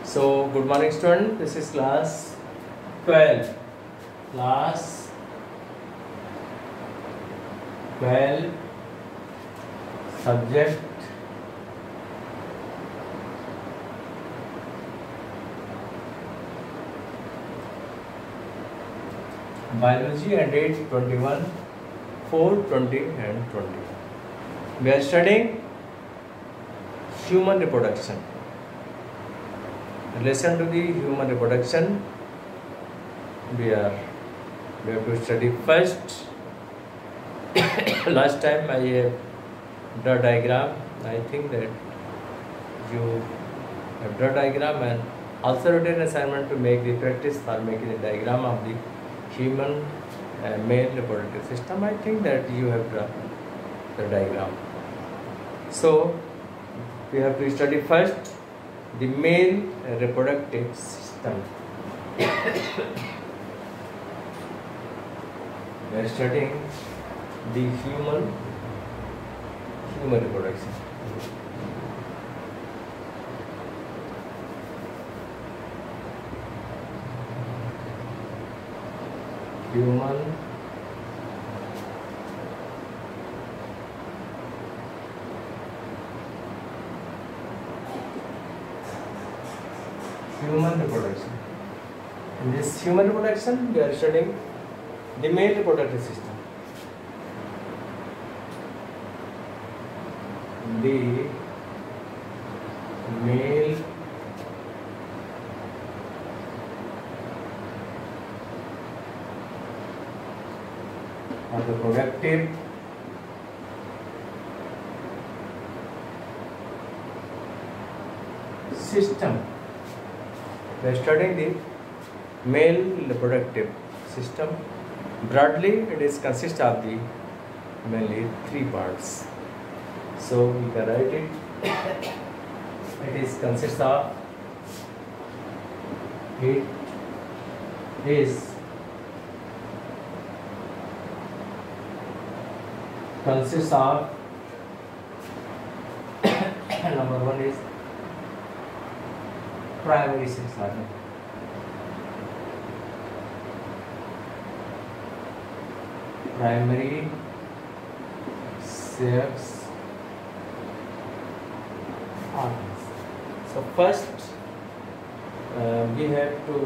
So, good morning student, this is class 12. Class 12, subject biology, and date 21, 4, 20 and 20. We are studying human reproduction. Relation to the human reproduction, we have to study first. Last time I have draw diagram. I think that you have draw diagram and also written assignment to make the practice for making a diagram of the human male reproductive system. I think that you have drawn the diagram. So we have to study first the male reproductive system. We are studying the human reproduction. Human reproduction. In this human reproduction, we are studying the male reproductive system. The male or the reproductive system. We are studying the male reproductive system. Broadly, it is consists of the mainly three parts. So we can write it. It is consists of number one is primary sex organ. Primary sex organs. So first we have to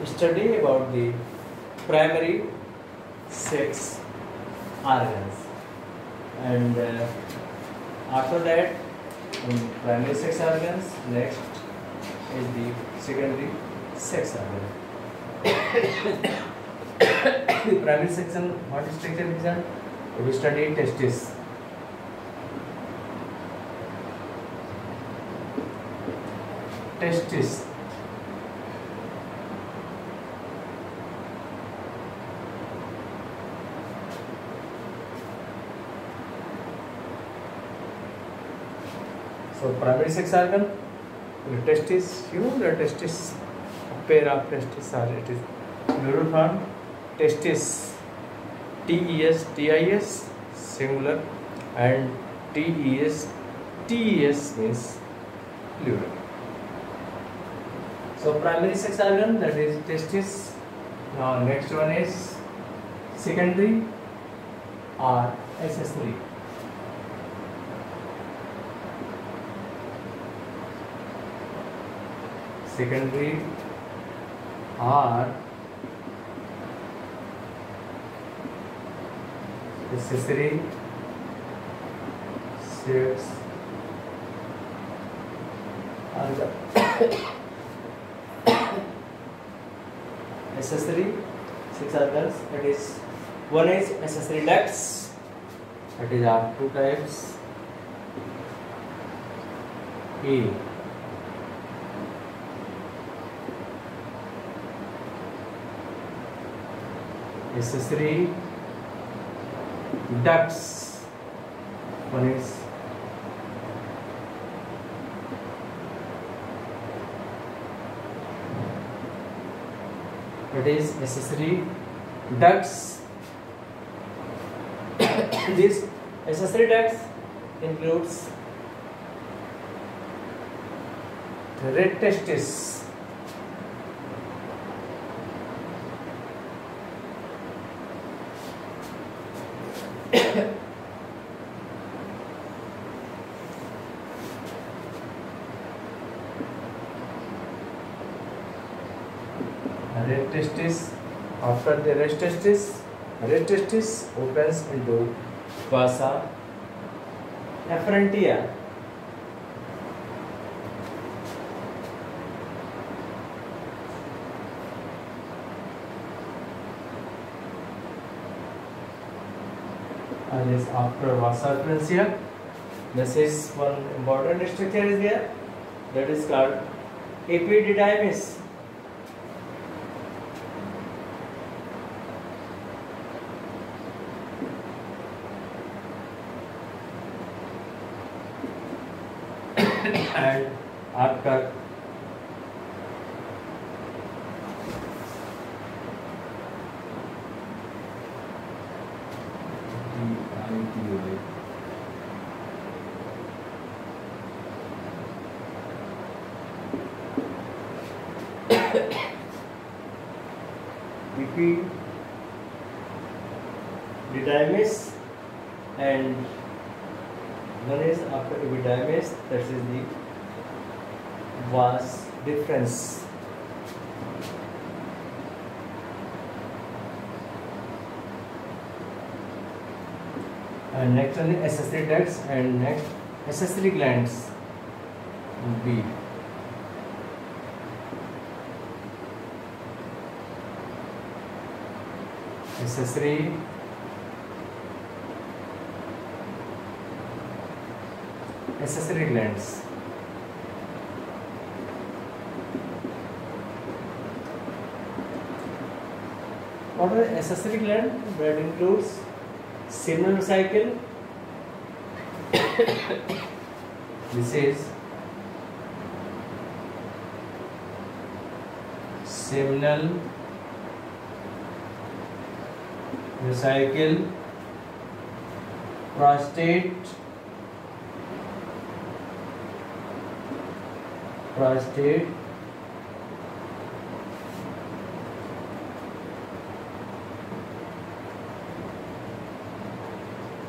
study about the primary sex organs, and after that primary sex organs, next is the secondary sex organ. The primary section, what is structure represent? We study testis. Testis. So primary sex organ, the testis, you know the testis, a pair of testis, or it is plural form, testis, TES, singular, and TES means plural. So primary sex organ, that is testis. Now next one is secondary or accessory. Secondary or accessory sex organ. Accessory sex organs, that is, one is accessory ducts, that is of two types. A, accessory ducts, one is that is accessory ducts. This accessory ducts includes red testis. Red testis. After the red testis opens into vasa efferentia. And this after vasa efferentia, this is one important structure is there, that is called epididymis. And after epididymis, and one is after epididymis, that is the vas deferens. And next one is accessory ducts, and next accessory glands will be accessory glands. What are accessory gland? That includes seminal vesicle. This is seminal vesicle, prostate,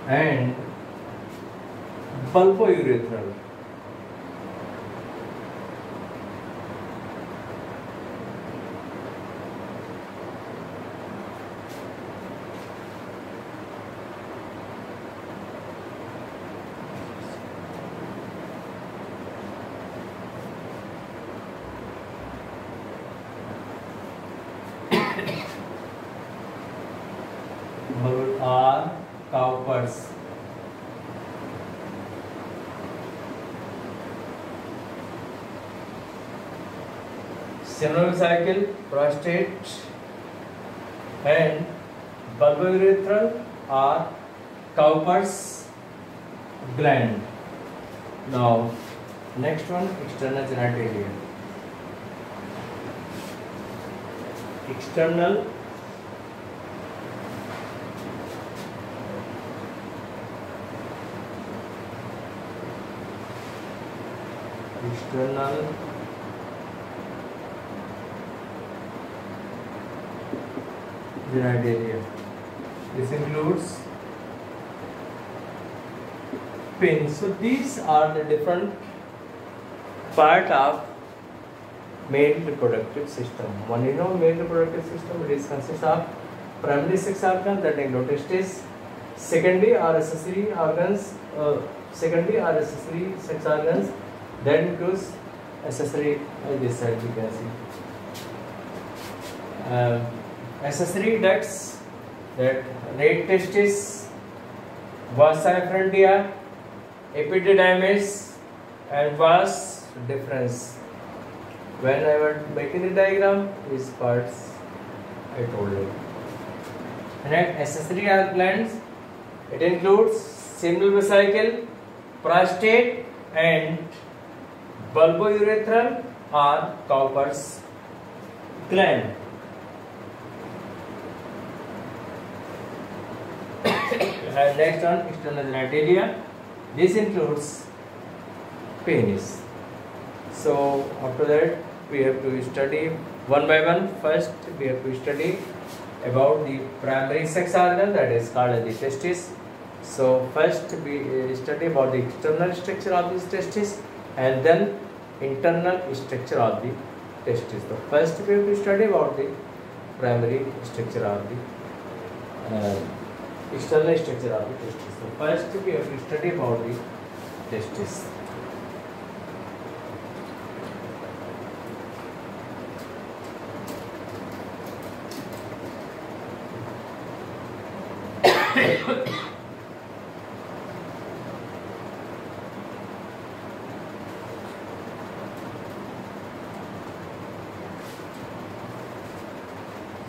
and bulbourethral. Are Cowper's. Seminal vesicle, prostate, and bulbourethral are Cowper's gland. Now, next one, external genitalia. External genitalia. This includes penis. So these are the different part of male reproductive system. One you know male reproductive system, it is consists of primary sex organs, that include testes, secondary or accessory sex organs, that includes accessory, as this side you can see. Accessory ducts, that red testis, vasa efferentia, epididymis, and vas deferens. When I was making the diagram, these parts I told you. And accessory glands, it includes seminal vesicle, prostate, and bulbourethral or Cowper's gland. And next one, external genitalia. This includes penis. So after that we have to study one by one. First we have to study about the primary sex organ, that is called as the testis. So first we study about the external structure of this testis and then internal structure of the testis. So first we have to study about the primary structure of the external structure of the testis. So first we have to study about the testis.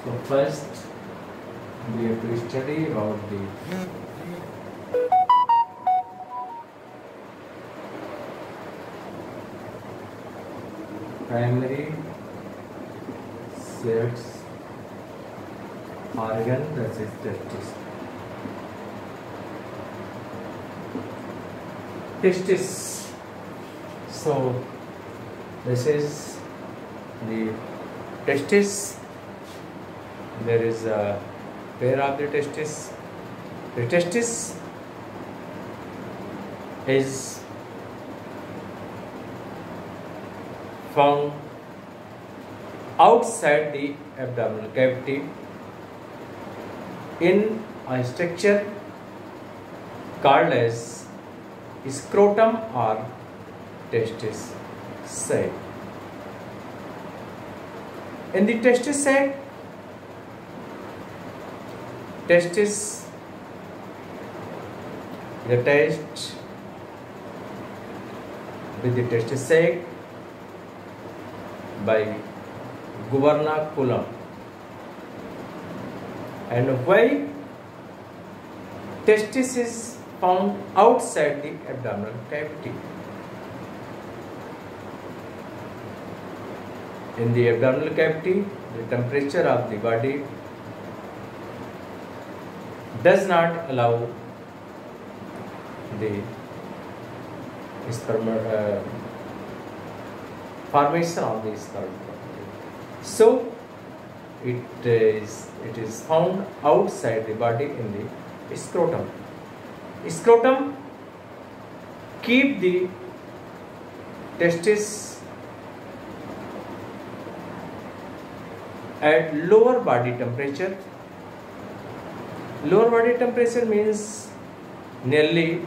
So first we have to study about the primary sex organ, that is testis. Testis. So this is the testis. There is a pair of the testis. The testis is found outside the abdominal cavity in a structure called as scrotum or testis sac. In the testis sac, testis is attached with the testis sac by gubernaculum. And why testis is found outside the abdominal cavity? In the abdominal cavity, the temperature of the body does not allow the formation of the sperm. So it is found outside the body in the scrotum. Scrotum keep the testis at lower body temperature. Lower body temperature means nearly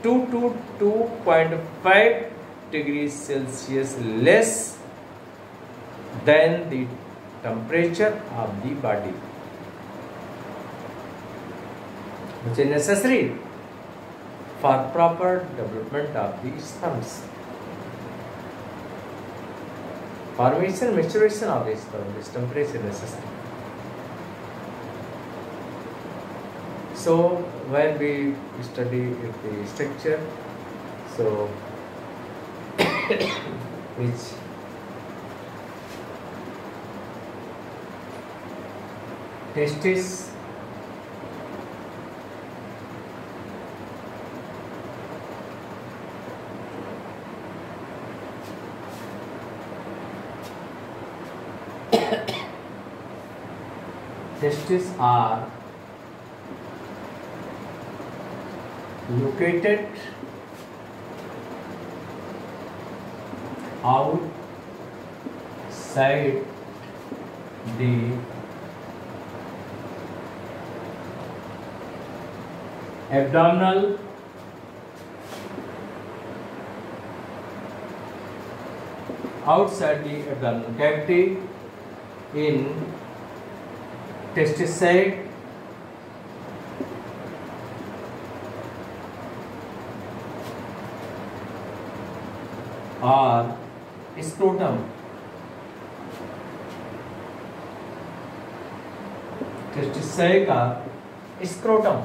2 to 2.5 degrees Celsius less than the temperature of the body, which is necessary for proper development of the sperms. Formation, maturation of the sperm, this temperature is necessary. So when we study the structure, so which testis testis are located outside the abdominal cavity in testis sac or scrotum. Testis sac or scrotum.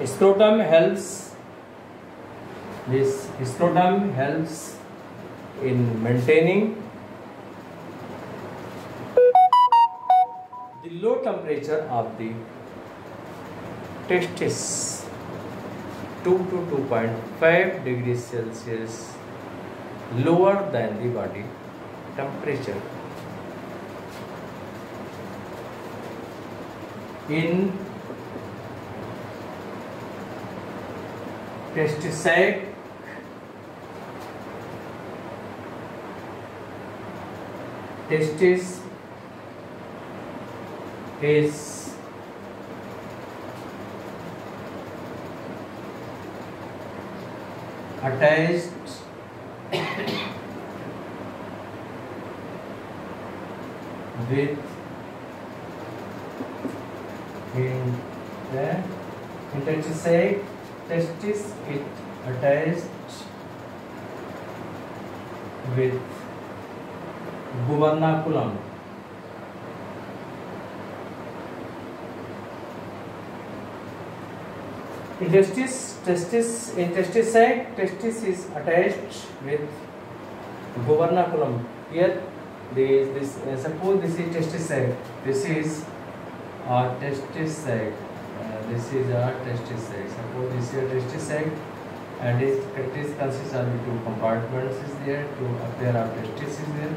Scrotum helps in maintaining the low temperature temperature of the testis 2 to 2.5 degrees Celsius lower than the body temperature. In testis sac, testis is attached with in the testis sac, testis is attached with gubernaculum. In testis sac, testis is attached with gubernaculum. Here, suppose this is testis sac. This is a testis sac. This is a testis sac. Suppose this is a testis sac, and this consists of two compartments. Is there? A pair of testis is there.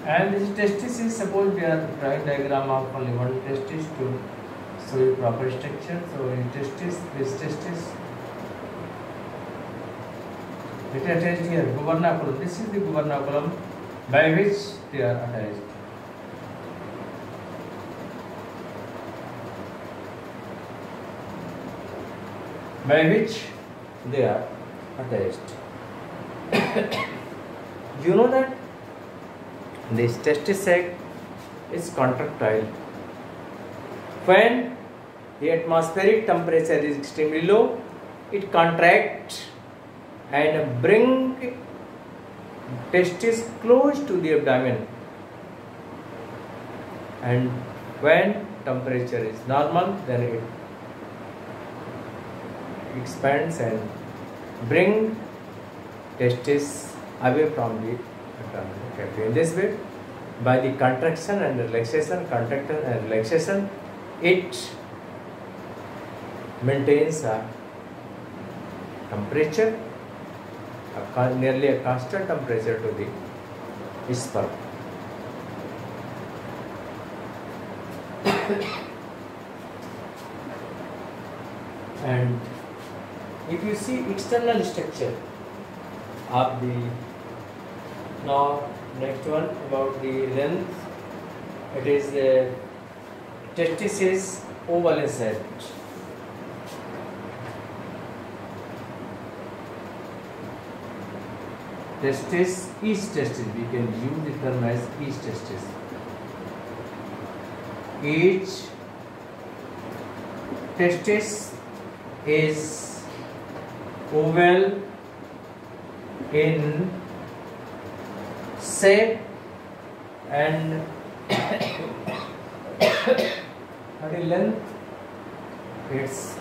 And this testis is, suppose we are drawing diagram of only one testis to show you proper structure. So in testis, this testis, it is attached here, gubernaculum. This is the gubernaculum by which they are attached. By which they are attached. You know that this testis sac is contractile. When the atmospheric temperature is extremely low, it contracts and bring testis close to the abdomen. And when temperature is normal, then it expands and bring testis away from the abdomen. Okay. In this way, by the contraction and relaxation, it maintains a temperature, nearly a constant temperature to the sperm. And if you see external structure of the, now next one about the length, it is the testis is oval in shape. Testis, each testis, we can use the term as each testis. Each testis is oval in shape and what is length? Its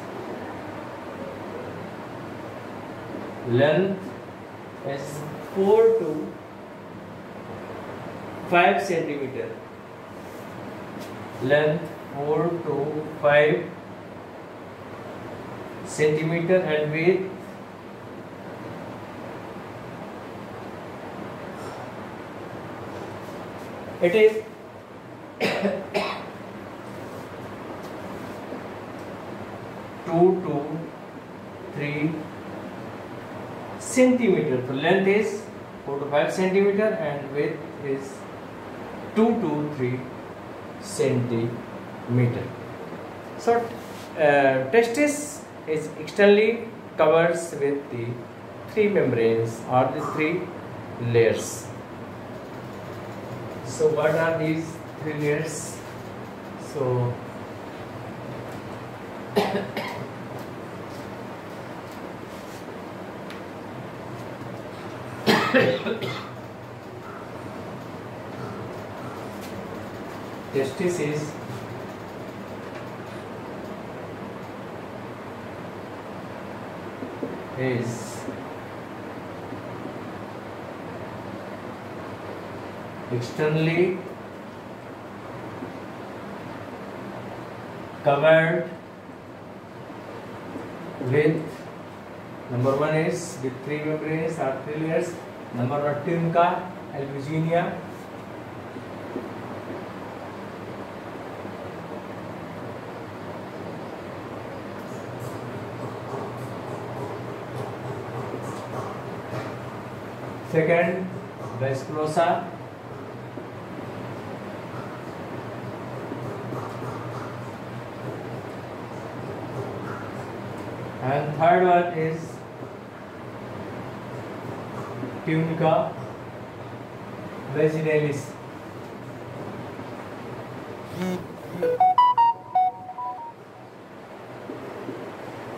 length is 4 to 5 centimeter. Length 4 to 5 centimeter and width it is 2 to 3 centimeter. So length is 4 to 5 centimeter and width is 2 to 3 centimeter. So testis is externally covers with the 3 membranes or the 3 layers. So what are these 3 layers? So testis is externally covered with, number one is with three membranes or three layers. Number one tunica, albuginea. Second, vasculosa. And third one is tunica vaginalis.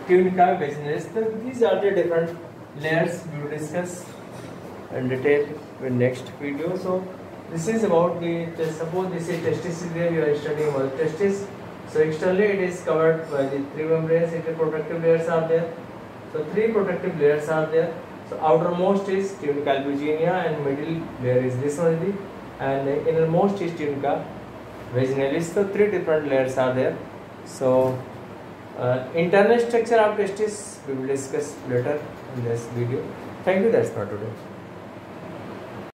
Tunica vaginalis. So these are the different layers we will discuss in detail in next video. So this is about the, suppose this is testis is there, you are studying about testis. So externally it is covered by the three membranes, interprotective layers are there. So three protective layers are there. So outermost is tunica albuginea and middle layer is this one, and innermost is tunica vaginalis. So three different layers are there. So internal structure of testis we will discuss later in this video. Thank you, that's for today.